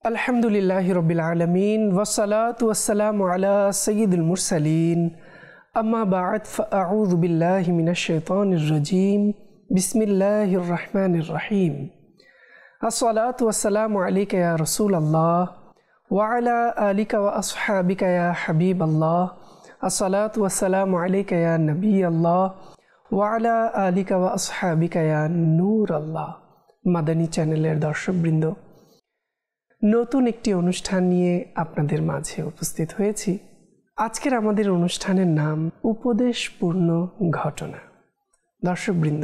अल्हम्दुलिल्लाहि रब्बिल आलमीन वस्सलातु वस्सलामु अला सय्यिदिल मुरसलीन अम्मा बाद फ़अऊज़ु बिल्लाहि मिनश शैतानिर रजीम बिस्मिल्लाहिर रहमानिर रहीम अस्सलातु वस्सलामु अलैका या रसूलल्लाह व अला आलिका व अस्हाबिका या हबीबल्लाह अस्सलातु वस्सलामु अलैका या नबीयल्लाह व अला आलिका व अस्हाबिका या नूरल्लाह। মাদানী চ্যানেলের দর্শকবৃন্দ, নতুন একটি অনুষ্ঠান নিয়ে আপনাদের মাঝে উপস্থিত হয়েছি। আজকের আমাদের অনুষ্ঠানের নাম উপদেশপূর্ণ ঘটনা। দর্শকবৃন্দ,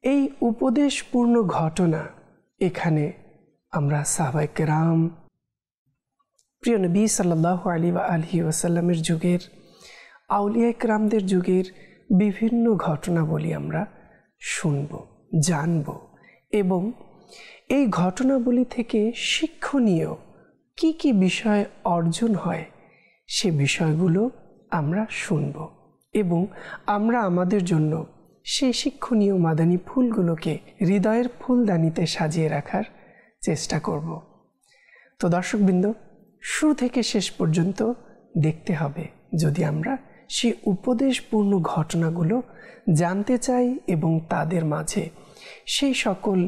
এই উপদেশপূর্ণ ঘটনা এখানে আমরা সাহাবায়ে কেরাম, প্রিয় নবী সাল্লাল্লাহু আলাইহি ওয়াসাল্লামের যুগের, আউলিয়ায়ে কেরামদের যুগের বিভিন্ন ঘটনাবলী আমরা শুনব, জানব এবং এই ঘটনাবলী থেকে শিক্ষণীয় কি কি বিষয় অর্জন হয় সে বিষয়গুলো আমরা শুনব এবং আমরা আমাদের জন্য সেই শিক্ষণীয় মাদানী ফুলগুলোকে হৃদয়ের ফুলদানিতে সাজিয়ে রাখার চেষ্টা করব। তো দর্শকবৃন্দ, শুরু থেকে শেষ পর্যন্ত দেখতে হবে যদি আমরা সেই উপদেশপূর্ণ ঘটনাগুলো জানতে চাই এবং তাদের মাঝে সেই সকল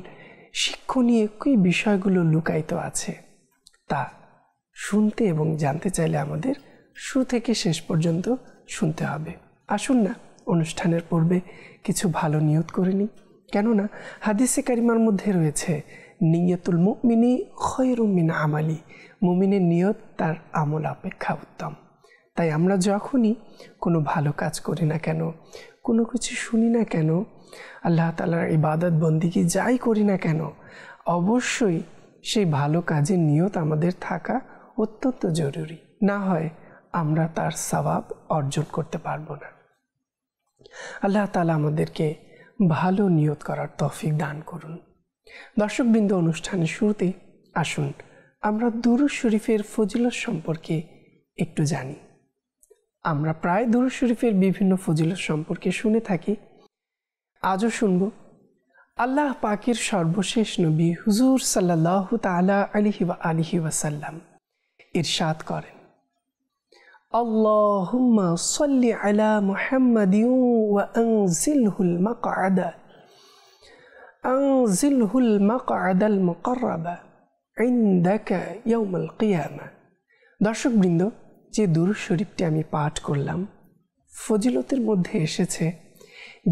শিক্ষণীয় কি বিষয়গুলো লুকায়িত আছে তা শুনতে এবং জানতে চাইলে আমাদের শুরু থেকে শেষ পর্যন্ত শুনতে হবে। আসুন না অনুষ্ঠানের পূর্বে কিছু ভালো নিয়ত করে নিই, কেননা হাদিসে কারিমার মধ্যে রয়েছে নিয়তুল মুমিনি খয়রুম মিন আমালি, মুমিনের নিয়ত তার আমল অপেক্ষা উত্তম। তাই আমরা যখনই কোনো ভালো কাজ করি না কেন, কোনো কিছু শুনি না কেন, আল্লাহ তাআলার ইবাদত বন্দিগি যাই করি না কেন, অবশ্যই সেই ভালো কাজের নিয়ত আমাদের থাকা অত্যন্ত জরুরি। না হয় আমরা তার সওয়াব অর্জন করতে পারবো না। আল্লাহ তাআলা আমাদেরকে ভালো নিয়ত করার তৌফিক দান করুন। দর্শকবৃন্দ, অনুষ্ঠানের শুরুতে আসুন আমরা দুরূদ শরীফের ফজিলত সম্পর্কে একটু জানি। আমরা প্রায় দুরূদ শরীফের বিভিন্ন ফজিলত সম্পর্কে শুনে থাকি। আজও শুনব। আল্লাহ পাকের সর্বশেষ নবী হুজুর সাল্লাল্লাহু তাআলা আলাইহি ওয়াসাল্লাম ইরশাদ করেন, আল্লাহুম্মা সাল্লি আলা মুহাম্মাদিন ওয়া আনজিলহুল মাকআদাল মুকাররাবা ইনদাকা ইয়াউমাল কিয়ামা। দর্শকবৃন্দ, যে দুরূদ শরীফটি আমি পাঠ করলাম, ফজিলতের মধ্যে এসেছে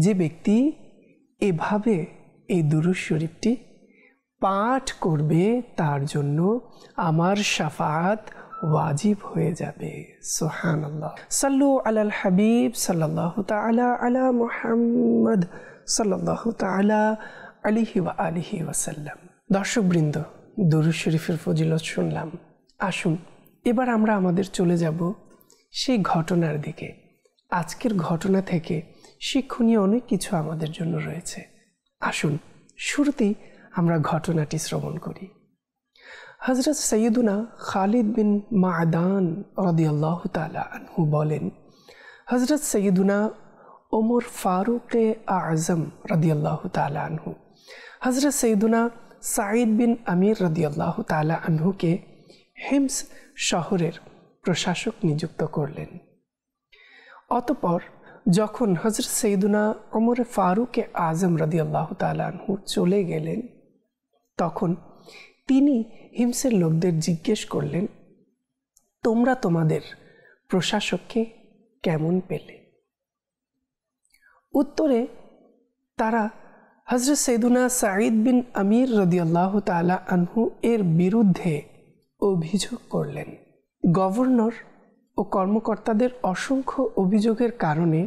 যে ব্যক্তি এভাবে এই দুরূদ শরীফটি পাঠ করবে তার জন্য আমার শাফাআত ওয়াজিব হয়ে যাবে। সুবহানাল্লাহ। সাল্লু আলাল হাবিব সাল্লাল্লাহু তাআলা আলা মুহাম্মদ সাল্লাল্লাহু তাআলা আলাইহি ওয়া আলিহি ওয়াসাল্লাম। দর্শকবৃন্দ, দুরূদ শরীফের ফজিলত শুনলাম। আসুন এবার আমরা আমাদের চলে যাব সেই ঘটনার দিকে। আজকের ঘটনা থেকে শিক্ষণীয় অনেক কিছু আমাদের জন্য রয়েছে। আসুন শুরুতেই আমরা ঘটনাটি শ্রবণ করি। হযরত সৈয়দুনা খালিদ বিন মা'দান রাদিয়াল্লাহু তাআলা আনহু বলেন, হযরত সৈয়দুনা ওমর ফারুক আযম রাদিয়াল্লাহু তাআলা আনহু হযরত সৈয়দুনা সাঈদ বিন আমির রাদিয়াল্লাহু তাআলা আনহুকে হিমস শহরের প্রশাসক নিযুক্ত করলেন। অতঃপর যখন হযরত সৈয়দুনা ওমর ফারুক আযম রাদিয়াল্লাহু তাআলা আনহু চলে গেলেন, তখন তিনি হিমসের লোকদের জিজ্ঞেস করলেন, তোমরা তোমাদের প্রশাসককে কেমন পেলে? উত্তরে তারা হযরত সৈয়দুনা সাঈদ বিন আমির রাদিয়াল্লাহু তাআলা আনহু এর বিরুদ্ধে অভিযোগ করলেন। গভর্নর ও কর্মকর্তাদের অসংখ্য অভিযোগের কারণে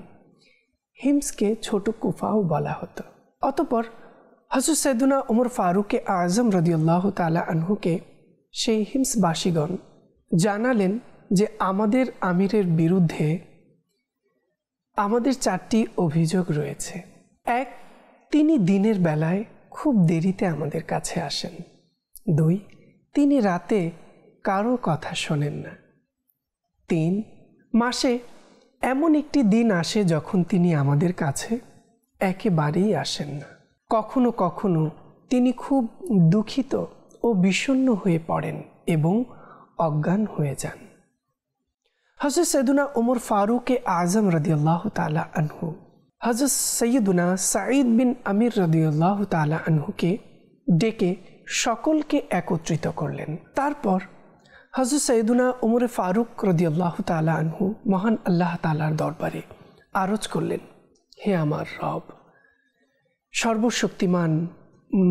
হিমসকে ছোট কুফাও বলা হতো। অতঃপর হযরত সৈয়দুনা ওমর ফারুক আযম রাদিয়াল্লাহু তাআলা আনহুকে সেই হিমসবাসীগণ জানালেন যে আমাদের আমিরের বিরুদ্ধে আমাদের 4টি অভিযোগ রয়েছে। 1, তিনি দিনের বেলায় খুব দেরিতে আমাদের কাছে আসেন। 2, তিনি রাতে কারো কথা শোনেন না। 3, মাসে এমন একটি দিন আসে যখন তিনি আমাদের কাছে একেবারেই আসেন না। কখনো কখনো তিনি খুব দুঃখিত ও বিষণ্ণ হয়ে পড়েন এবং অজ্ঞান হয়ে যান। হযরত সৈয়দুনা উমর ফারুক আজম রাদিয়াল্লাহু তাআলা আনহু হযরত সৈয়দুনা সাঈদ বিন আমির রাদিয়াল্লাহু তাআলা আনহুকে ডেকে সকলকে একত্রিত করলেন। তারপর হযরত সৈয়দুনা উমর ফারুক রাদিয়াল্লাহু তাআলা আনহু মহান আল্লাহ তাআলার দরবারে আরজ করলেন, হে আমার রব, সর্বশক্তিমান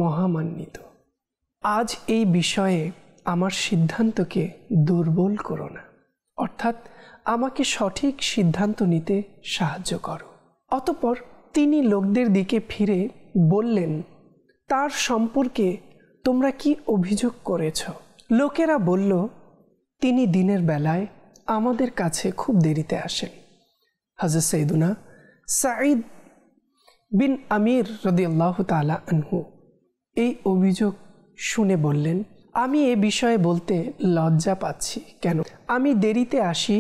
মহামান্বিত, আজ এই বিষয়ে আমার সিদ্ধান্তকে দুর্বল করো না, অর্থাৎ আমাকে সঠিক সিদ্ধান্ত নিতে সাহায্য করো। অতঃপর তিনি লোকদের দিকে ফিরে বললেন, তার সম্পর্কে তোমরা কি অভিযোগ করেছ? লোকেরা বলল, তিনি দিনের বেলায় আমাদের কাছে খুব দেরিতে আসেন। হযরত সৈয়দুনা সাঈদ বিন আমির রাদিয়াল্লাহু তাআলা আনহু এই অভিযোগ শুনে বললেন, আমি এ বিষয়ে বলতে লজ্জা পাচ্ছি। কেন? আমি দেরিতে আসি,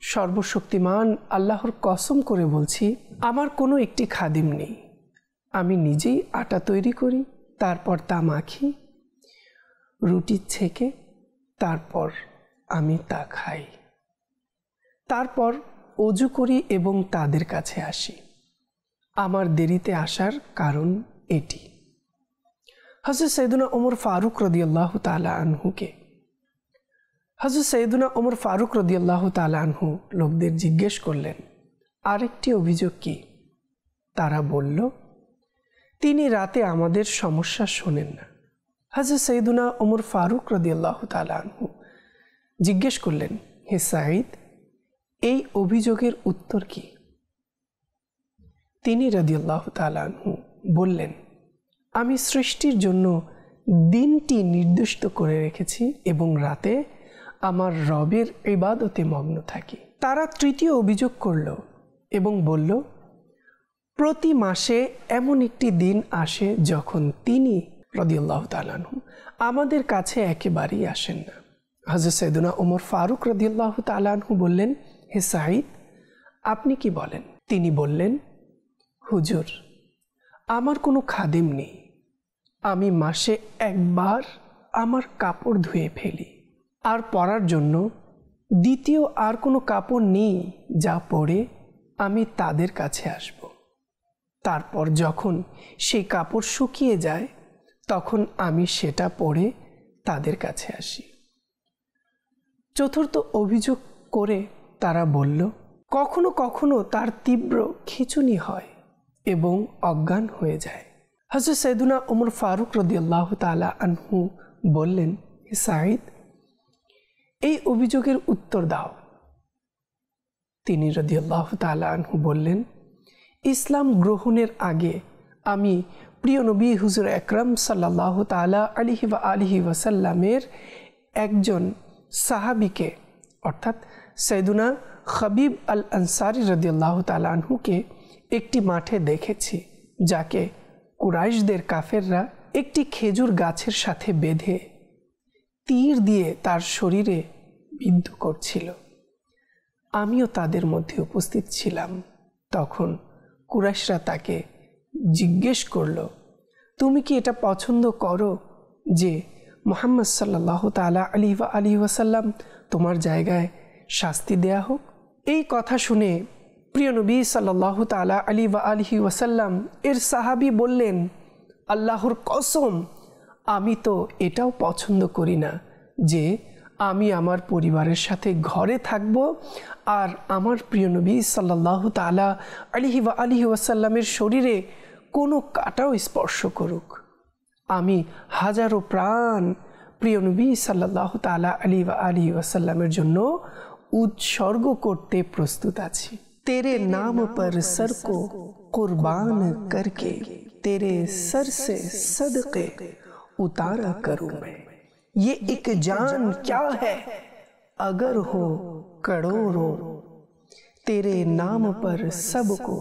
সর্বশক্তিমান আল্লাহর কসম করে বলছি, আমার কোনো একটি খাদিম নেই। আমি নিজেই আটা তৈরি করি, তারপর তা মাখি, রুটি ছেঁকে, তারপর আমি তা খাই, তারপর ওযু করি এবং তাদের কাছে আসি। আমার দেরিতে আসার কারণ এটি। হযরত সৈয়দুনা উমর ফারুক রাদিয়াল্লাহু তাআলা আনহুকে হযরত সৈয়দুনা উমর ফারুক রাদিয়াল্লাহু তাআলা আনহু লোকদের জিজ্ঞেস করলেন, আরেকটি অভিযোগ কি? তারা বলল, তিনি রাতে আমাদের সমস্যা শোনেন না। হযরত সৈয়দুনা উমর ফারুক রাদিয়াল্লাহু তাআলা আনহু জিজ্ঞেস করলেন, হে সাঈদ, এই অভিযোগের উত্তর কি? তিনি রাদিয়াল্লাহু তাআলা আনহু বললেন, আমি সৃষ্টির জন্য দিনটি নির্দিষ্ট করে রেখেছি এবং রাতে আমার রবের ইবাদতে মগ্ন থাকি। তারা তৃতীয় অভিযোগ করল এবং বলল, প্রতি মাসে এমন একটি দিন আসে যখন তিনি রাদিয়াল্লাহু তাআলা আনহু আমাদের কাছে একেবারেই আসেন না। হযরত সৈয়দুনা উমর ফারুক রাদিয়াল্লাহু তাআলা আনহু বললেন, হে সাঈদ, আপনি কি বলেন? তিনি বললেন, হুজুর, আমার কোনো খাদিম নেই। আমি মাসে একবার আমার কাপড় ধুয়ে ফেলি, আর পরার জন্য দ্বিতীয় আর কোনো কাপড় নেই যা পরে আমি তাদের কাছে আসব। তারপর যখন সেই কাপড় শুকিয়ে যায় তখন আমি সেটা পরে তাদের কাছে আসি। চতুর্থ অভিযোগ করে তারা বলল, কখনো কখনো তার তীব্র খিঁচুনি হয় এবং অজ্ঞান হয়ে যায়। হযরত সৈয়দুনা উমর ফারুক রাদিয়াল্লাহু তাআলা আনহু বললেন, হে সাঈদ, এই অভিযোগের উত্তর দাও। তিনি রাদিয়াল্লাহু তাআলা আনহু বললেন, ইসলাম গ্রহণের আগে আমি প্রিয় নবী হুজুর আকরাম সাল্লাল্লাহু তাআলা আলাইহি ওয়াসাল্লামের একজন সাহাবীকে, অর্থাৎ সৈয়দুনা খবিব আল আনসারী রাদিয়াল্লাহু তাআলা আনহুকে একটি মাঠে দেখেছি, যাকে কুরাইশদের কাফেররা একটি খেজুর গাছের সাথে বেঁধে তীর দিয়ে তার শরীরে বিদ্ধ করছিল। আমিও তাদের মধ্যে উপস্থিত ছিলাম। তখন কুরাইশরা তাকে জিজ্ঞেস করল, তুমি কি এটা পছন্দ করো যে মুহাম্মদ সাল্লাল্লাহু তাআলা আলাইহি ওয়াসাল্লাম তোমার জায়গায় শাস্তি দেয়া হোক? এই কথা শুনে প্রিয় নবী সাল্লাল্লাহু তাআলা আলাইহি ওয়াসাল্লাম এর সাহাবী বললেন, আল্লাহর কসম, আমি তো এটাও পছন্দ করি না যে আমি আমার পরিবারের সাথে ঘরে থাকব আর আমার প্রিয় নবী সাল্লাল্লাহু তাআলা আলাইহি ওয়াসাল্লামের শরীরে কোনো কাঁটাও স্পর্শ করুক। আমি হাজারো প্রাণ প্রিয় নবী সাল্লাল্লাহু তাআলা আলাইহি ওয়াসাল্লামের জন্য উৎসর্গ করতে প্রস্তুত আছি। तेरे नाम पर सर को कुर्बान करके तेरे सर से सदक़े उतारा करूं मैं। ये एक जान क्या है अगर हो करोड़ों, तेरे नाम पर सबको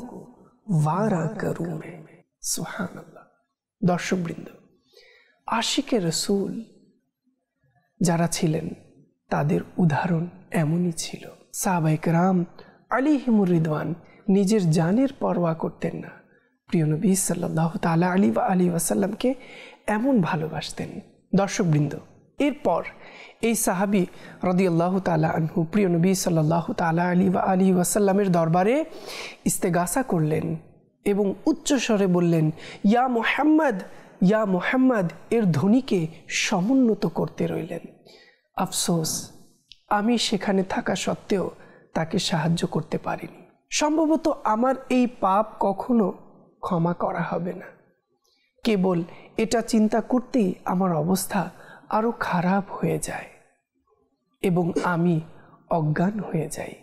वारा करूं मैं। सुबहानाल्लाह। दर्शकबृंद, आशिके रसूल যারা ছিলেন তাদের উদাহরণ এমনই ছিল। সাহাবায়ে কেরাম আলাইহিমুর রিদওয়ান নিজের জানের পরোয়া করতেন না। প্রিয় নবী সাল্লাল্লাহু তাআলা আলাইহি ওয়াসাল্লামকে এমন ভালোবাসতেন দর্শকবৃন্দ, এরপর এই সাহাবী রাদিয়াল্লাহু তাআলা আনহু প্রিয় নবী সাল্লাল্লাহু তাআলা আলাইহি ওয়াসাল্লামের দরবারে ইস্তেগাসা করলেন এবং উচ্চস্বরে বললেন, ইয়া মুহাম্মদ, ইয়া মুহাম্মদ, এর ধ্বনিকে সমুন্নত করতে রইলেন। আফসোস, আমি সেখানে থাকা সত্ত্বেও তাকে সাহায্য করতে পারিনি। সম্ভবত আমার এই পাপ কখনো ক্ষমা করা হবে না। কেবল এটা চিন্তা করতেই আমার অবস্থা আরও খারাপ হয়ে যায় এবং আমি অজ্ঞান হয়ে যাই।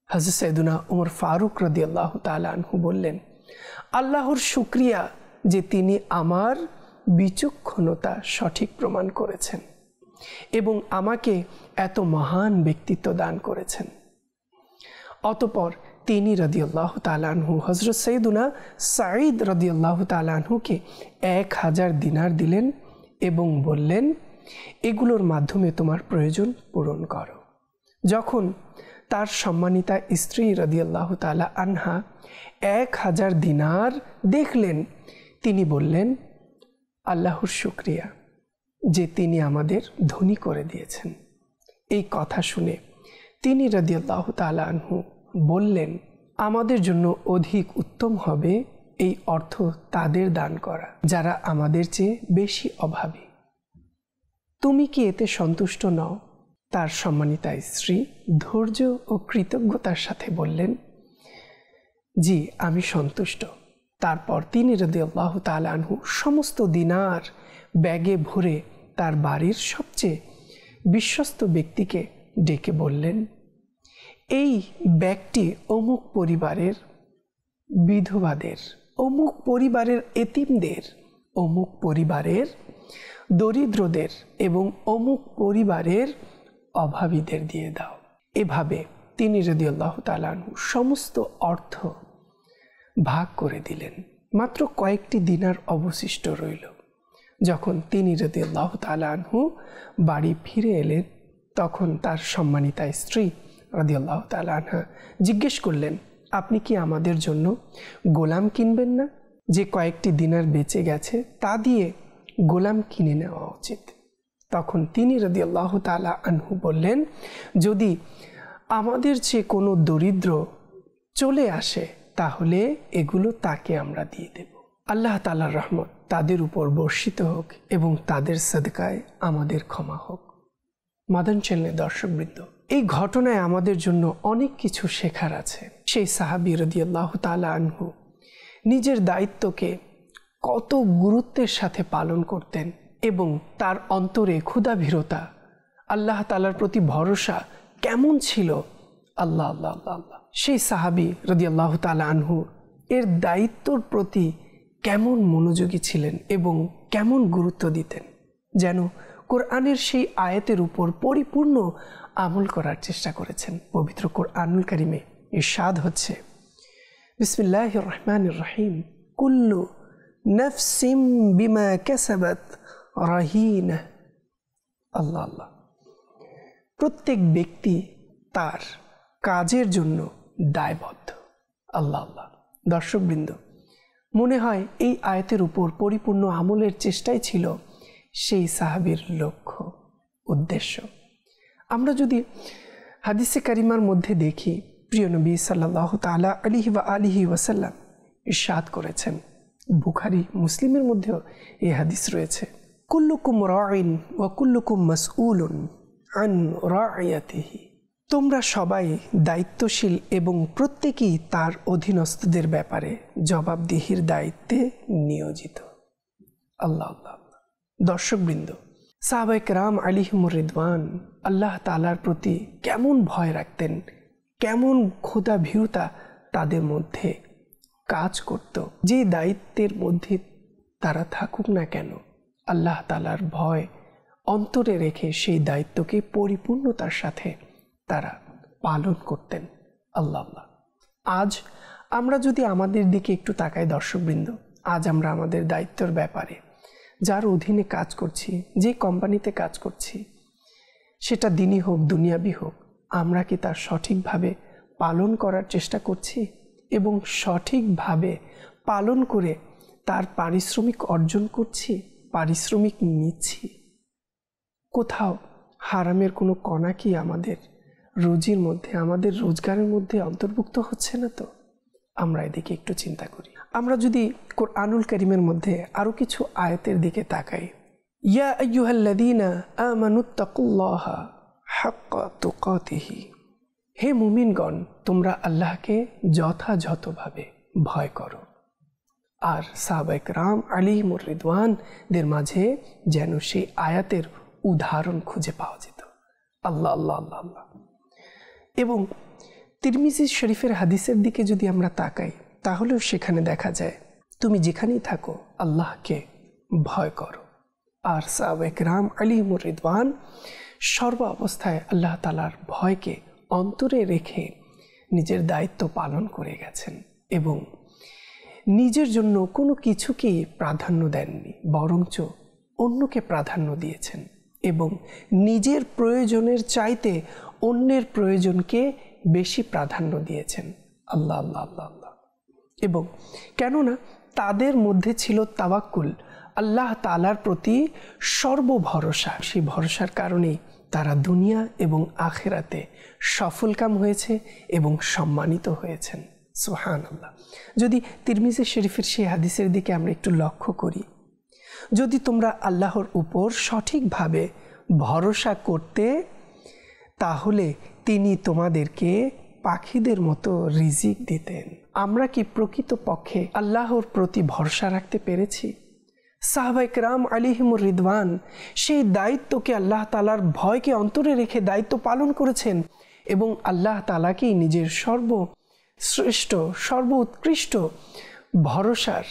হযরত সাইয়েদুনা ওমর ফারুক রাদিয়াল্লাহু তাআলা আনহু বললেন, আল্লাহর শুকরিয়া যে তিনি আমার বিচক্ষণতা সঠিক প্রমাণ করেছেন এবং আমাকে এত মহান ব্যক্তিত্ব দান করেছেন। অতঃপর তিনি রাদিয়াল্লাহু তাআলা আনহু হযরত সাইয়েদুনা সাঈদ রাদিয়াল্লাহু তাআলা আনহুকে 1000 দিনার দিলেন এবং বললেন, এগুলোর মাধ্যমে তোমার প্রয়োজন পূরণ করো। যখন তার সম্মানিতা স্ত্রী রাদিয়াল্লাহু তাআলা আনহা 1000 দিনার দেখলেন, তিনি বললেন, আল্লাহর শুকরিয়া যে তিনি আমাদের ধনী করে দিয়েছেন। এই কথা শুনে তিনি রাদিয়াল্লাহু তাআলা আনহু বললেন, আমাদের জন্য অধিক উত্তম হবে এই অর্থ তাদের দান করা যারা আমাদের চেয়ে বেশি অভাবী। তুমি কি এতে সন্তুষ্ট নও? তার সম্মানিতা স্ত্রী ধৈর্য ও কৃতজ্ঞতার সাথে বললেন, জি, আমি সন্তুষ্ট। তারপর তিনি রাদিয়াল্লাহু তাআলা আনহু সমস্ত দিনার ব্যাগে ভরে তার বাড়ির সবচেয়ে বিশ্বস্ত ব্যক্তিকে ডেকে বললেন, এই ব্যাগটি অমুক পরিবারের বিধবাদের, অমুক পরিবারের এতিমদের, অমুক পরিবারের দরিদ্রদের এবং অমুক পরিবারের অভাবীদের দিয়ে দাও। এভাবে তিনি রাদিয়াল্লাহু তাআলা আনহু সমস্ত অর্থ ভাগ করে দিলেন। মাত্র কয়েকটি দিনার অবশিষ্ট রইল। যখন তিনি রাদিয়াল্লাহু তাআলা আনহু বাড়ি ফিরে এলেন, তখন তার সম্মানিতা স্ত্রী রাদিয়াল্লাহু তাআলা আনহা জিজ্ঞেস করলেন, আপনি কি আমাদের জন্য গোলাম কিনবেন না? যে কয়েকটি দিনার বেঁচে গেছে তা দিয়ে গোলাম কিনে নেওয়া উচিত। তখন তিনি রাদিয়াল্লাহু তাআলা আনহু বললেন, যদি আমাদের চেয়ে কোনো দরিদ্র চলে আসে তাহলে এগুলো তাকে আমরা দিয়ে দেব। আল্লাহ তাআলার রহমত তাদের উপর বর্ষিত হোক এবং তাদের সদকায় আমাদের ক্ষমা হোক। মাদান চ্যানেলের দর্শকবৃন্দ, এই ঘটনায় আমাদের জন্য অনেক কিছু শেখার আছে। সেই সাহাবী রাদিয়াল্লাহু তাআলা আনহু নিজের দায়িত্বকে কত গুরুত্বের সাথে পালন করতেন এবং তার অন্তরে ক্ষুধাভীরতা, আল্লাহ তাআলার প্রতি ভরসা কেমন ছিল। আল্লাহ আল্লাহ আল্লাহ আল্লাহ, সেই সাহাবী রাদিয়াল্লাহু তাআলা আনহু এর দায়িত্বর প্রতি কেমন মনোযোগী ছিলেন এবং কেমন গুরুত্ব দিতেন, যেন কোরআনের সেই আয়াতের উপর পরিপূর্ণ আমল করার চেষ্টা করেছেন। পবিত্র কোরআনুল কারিমে ইরশাদ হচ্ছে, বিসমিল্লাহির রহমানির রহিম, কুল্লু নাফসিম বিমা কাসাবাত রাহিনা। আল্লাহ আল্লাহ, প্রত্যেক ব্যক্তি তার কাজের জন্য দায়বদ্ধ। আল্লাহ আল্লাহ। দর্শকবৃন্দ, মনে হয় এই আয়াতের উপর পরিপূর্ণ আমলের চেষ্টাই ছিল সেই সাহাবীর লক্ষ্য, উদ্দেশ্য। আমরা যদি হাদিসে কারিমার মধ্যে দেখি, প্রিয় নবী সাল্লাল্লাহু তাআলা আলাইহি ওয়াসাল্লাম ইরশাদ করেছেন, বুখারী মুসলিমের মধ্যেও এই হাদিস রয়েছে, কুল্লুকুম রাঈন ওয়া কুল্লুকুম মাসউলুন আন রাইয়াতিহি। তোমরা সবাই দায়িত্বশীল এবং প্রত্যেকেই তার অধীনস্থদের ব্যাপারে জবাবদিহির দায়িত্বে নিয়োজিত। আল্লাহ আল্লাহ। দর্শকবৃন্দ, সাহাবায়ে কেরাম আলাইহিমুর রিদওয়ান আল্লাহ তাআলার প্রতি কেমন ভয় রাখতেন, কেমন ক্ষুধাভীরতা তাদের মধ্যে কাজ করত। যে দায়িত্বের মধ্যে তারা থাকুক না কেন, আল্লাহ তাআলার ভয় অন্তরে রেখে সেই দায়িত্বকে পরিপূর্ণতার সাথে তারা পালন করতেন। আল্লাহ আল্লাহ। আজ আমরা যদি আমাদের দিকে একটু তাকাই দর্শকবৃন্দ, আজ আমরা আমাদের দায়িত্বের ব্যাপারে যার অধীনে কাজ করছি, যে কোম্পানিতে কাজ করছি, সেটা দিনই হোক দুনিয়াবি হোক, আমরা কি তার সঠিকভাবে পালন করার চেষ্টা করছি এবং সঠিকভাবে পালন করে তার পারিশ্রমিক অর্জন করছি? পারিশ্রমিক নিচ্ছি, কোথাও হারামের কোনো কণা কি আমাদের রুজির মধ্যে, আমাদের রোজগারের মধ্যে অন্তর্ভুক্ত হচ্ছে না? তো আমরা এদিকে একটু চিন্তা করি। আমরা যদি কোরআনুল কারীমের মধ্যে আরও কিছু আয়াতের দিকে তাকাই, ইয়া আইয়ুহাল্লাযীনা আমানুত্তাকুল্লাহা হাক্কা তুকাতিহি, হে মুমিনগণ, তোমরা আল্লাহকে যথাযথভাবে ভয় করো। আর সাহাবায়ে কেরাম আলাইহিমুর রিদওয়ানদের মাঝে যেন সেই আয়াতের উদাহরণ খুঁজে পাওয়া যেত। আল্লাহ আল্লাহ আল্লাহ আল্লাহ। এবং তিরমিজি শরীফের হাদিসের দিকে যদি আমরা তাকাই, তাহলেও সেখানে দেখা যায় তুমি যেখানেই থাকো আল্লাহকে ভয় করো। আর সাহাবায়ে কেরাম আলাইহিমুর রিদওয়ান সর্ব অবস্থায় আল্লাহ তাআলার ভয়কে অন্তরে রেখে নিজের দায়িত্ব পালন করে গেছেন এবং নিজের জন্য কোনো কিছুকেই প্রাধান্য দেননি, বরঞ্চ অন্যকে প্রাধান্য দিয়েছেন এবং নিজের প্রয়োজনের চাইতে অন্যের প্রয়োজনকে বেশি প্রাধান্য দিয়েছেন। আল্লাহ আল্লাহ আল্লাহ আল্লাহ। এবং কেননা তাদের মধ্যে ছিল তাওয়াক্কুল, আল্লাহ তাআলার প্রতি সর্বভরসা। সেই ভরসার কারণেই তারা দুনিয়া এবং আখিরাতে সফলকাম হয়েছে এবং সম্মানিত হয়েছেন। সুবহানাল্লাহ। যদি তিরমিজি শরীফের সেই হাদিসের দিকে আমরা একটু লক্ষ্য করি, যদি তোমরা আল্লাহর উপর সঠিকভাবে ভরসা করতে, তাহলে তিনি তোমাদেরকে পাখিদের মতো রিজিক দিতেন। আমরা কি প্রকৃতপক্ষে আল্লাহর প্রতি ভরসা রাখতে পেরেছি? সাহাবায়ে কেরাম আলাইহিমুর রিদওয়ান সেই দায়িত্বকে, আল্লাহ তাআলার ভয়কে অন্তরে রেখে দায়িত্ব পালন করেছেন এবং আল্লাহ তাআলাকেই নিজের সর্বশ্রেষ্ঠ সর্বোৎকৃষ্ট ভরসার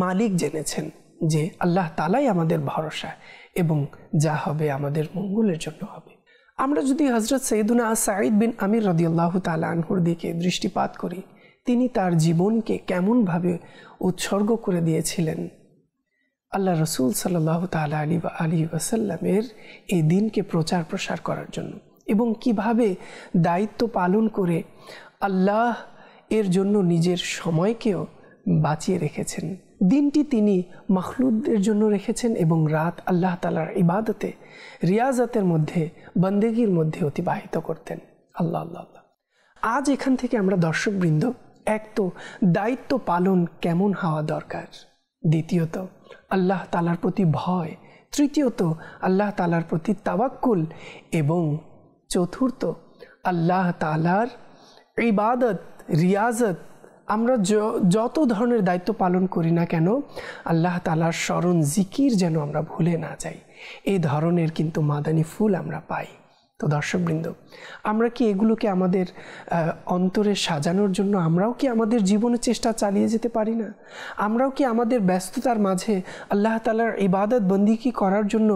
মালিক জেনেছেন যে আল্লাহ তাআলাই আমাদের ভরসা এবং যা হবে আমাদের মঙ্গলের জন্য হবে। আমরা যদি হযরত সৈয়দুনা সাঈদ বিন আমির রাদিয়াল্লাহু তাআলা আনহুর দিকে দৃষ্টিপাত করি, তিনি তার জীবনকে কেমনভাবে উৎসর্গ করে দিয়েছিলেন আল্লাহ রসুল সাল্লাল্লাহু তাআলা আলাইহি ওয়াসাল্লামের এই দিনকে প্রচার প্রসার করার জন্য, এবং কিভাবে দায়িত্ব পালন করে আল্লাহ এর জন্য নিজের সময়কেও বাঁচিয়ে রেখেছেন। দিনটি তিনি মাখলুকদের জন্য রেখেছেন এবং রাত আল্লাহ তাআলার ইবাদতে, রিয়াজতের মধ্যে, বন্দেগীর মধ্যে অতিবাহিত করতেন। আল্লাহ আল্লাহ আল্লাহ। আজ এখান থেকে আমরা দর্শকবৃন্দ, এক তো দায়িত্ব পালন কেমন হওয়া দরকার, দ্বিতীয়ত আল্লাহ তাআলার প্রতি ভয়, তৃতীয়ত আল্লাহ তাআলার প্রতি তাওয়াক্কুল এবং চতুর্থ আল্লাহ তাআলার ইবাদত, রিয়াজত। আমরা যত ধরনের দায়িত্ব পালন করি না কেন, আল্লাহ তাআলার স্মরণ, জিকির যেন আমরা ভুলে না যাই। এই ধরনের কিন্তু মাদানী ফুল আমরা পাই। তো দর্শকবৃন্দ, আমরা কি এগুলোকে আমাদের অন্তরে সাজানোর জন্য আমরাও কি আমাদের জীবনের চেষ্টা চালিয়ে যেতে পারি না? আমরাও কি আমাদের ব্যস্ততার মাঝে আল্লাহ তাআলার ইবাদত বন্দেগী করার জন্য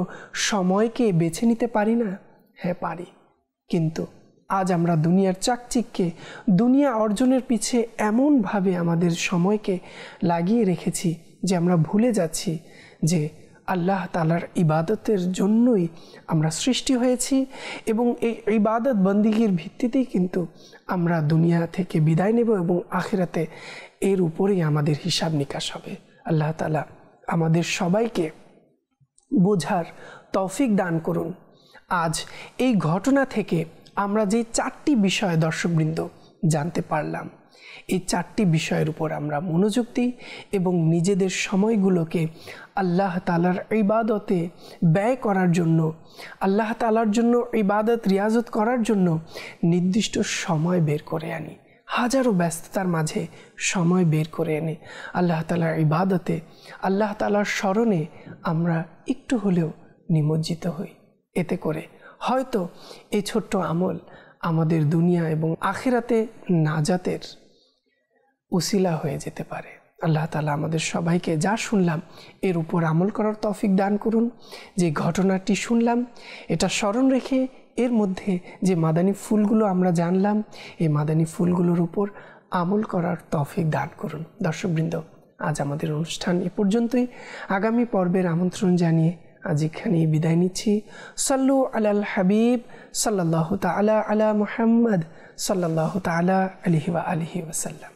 সময়কে বেছে নিতে পারি না? হ্যাঁ, পারি। কিন্তু আজ আমরা দুনিয়ার চাকচিক্যে, দুনিয়া অর্জনের পিছে এমনভাবে আমাদের সময়কে লাগিয়ে রেখেছি যে আমরা ভুলে যাচ্ছি যে আল্লাহ তাআলার ইবাদতের জন্যই আমরা সৃষ্টি হয়েছি এবং এই ইবাদত বন্দেগীর ভিত্তিতেই কিন্তু আমরা দুনিয়া থেকে বিদায় নেব এবং আখিরাতে এর উপরেই আমাদের হিসাব নিকাশ হবে। আল্লাহ তাআলা আমাদের সবাইকে বোঝার তৌফিক দান করুন। আজ এই ঘটনা থেকে আমরা যে 4টি বিষয় দর্শকবৃন্দ জানতে পারলাম, এই 4টি বিষয়ের উপর আমরা মনোযোগ দিই এবং নিজেদের সময়গুলোকে আল্লাহ তাআলার ইবাদতে ব্যয় করার জন্য, আল্লাহ তাআলার জন্য ইবাদত রিয়াজত করার জন্য নির্দিষ্ট সময় বের করে আনি। হাজারো ব্যস্ততার মাঝে সময় বের করে এনে আল্লাহ তাআলার ইবাদতে, আল্লাহ তাআলার স্মরণে আমরা একটু হলেও নিমজ্জিত হই। এতে করে হয়তো এই ছোট্ট আমল আমাদের দুনিয়া এবং আখিরাতে নাজাতের উসিলা হয়ে যেতে পারে। আল্লাহ তাআলা আমাদের সবাইকে যা শুনলাম এর উপর আমল করার তৌফিক দান করুন। যে ঘটনাটি শুনলাম এটা স্মরণ রেখে এর মধ্যে যে মাদানী ফুলগুলো আমরা জানলাম, এই মাদানী ফুলগুলোর উপর আমল করার তৌফিক দান করুন। দর্শকবৃন্দ, আজ আমাদের অনুষ্ঠান এ পর্যন্তই। আগামী পর্বের আমন্ত্রণ জানিয়ে আজ এখানেই বিদায় নিচ্ছি। সাল্লু আলাল হাবিব সাল্লাল্লাহু তাআলা আলা মুহাম্মদ সাল্লাল্লাহু তাআলা আলাইহি ওয়া আলিহি ওয়াসাল্লাম।